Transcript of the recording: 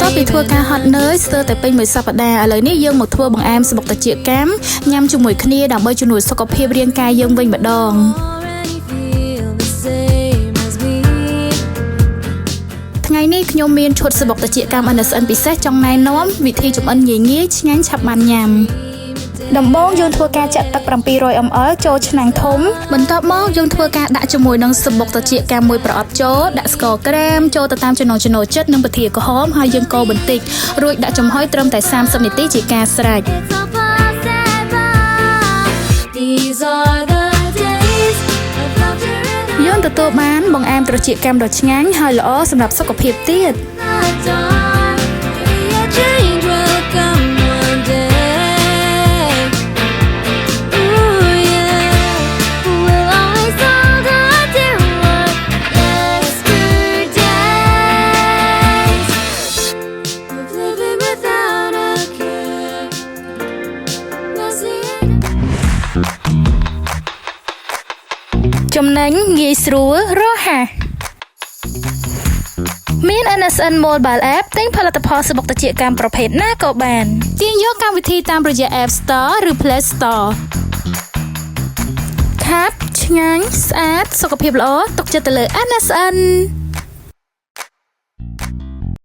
តពីធ្វើការហត់នឿយស្ទើរតែពេញមួយសប្តាហ៍ឥឡូវនេះយើងមកធ្វើបង្អែមស្បុកត្រចៀកកាំញ៉ាំជាមួយគ្នាដើម្បីជំនួយសុខភាពរាងកាយយើងវិញម្ដងថ្ងៃនេះខ្ញុំមានឈុតស្បុកត្រចៀកកាំ NSN ពិសេសចង់ណែនាំវិធីចម្អិនងាយៗឆ្ងាញ់ឆាប់បានញ៉ាំដំបូងយើងធ្វើការចាក់ទឹក 700 ml ចូលឆ្នាំងធំបន្ទាប់មកយើងធ្វើការដាក់ជាមួយនឹងស្បុកត្រចៀកកាំមួយប្រអប់ចូលដាក់ស្ករក្រាមចូលទៅតាមចំណង់ចំណូលចិត្តនិងពធាក្រហមហើយយើងកូរបន្តិចរួចដាក់ចំហុយត្រឹមតែ30នាទីជាការស្រេចយើងទទួលបានបង្អែមត្រចៀកកាំដ៏ឆ្ងាញ់ហើយល្អសម្រាប់សុខភាពទៀតចំណេញងាយស្រួលរហ័សមាន NSN Mobile App ទិញផលិតផលស្បុកត្រចៀកកាំប្រភេទណាក៏បានទាញយកកម្មវិធីតាមរយៈ App Store ឬ Play Store ខាប់ឆ្ងាញ់ស្អាតសុខភាពល្អទុកចិត្តទៅលើ NSN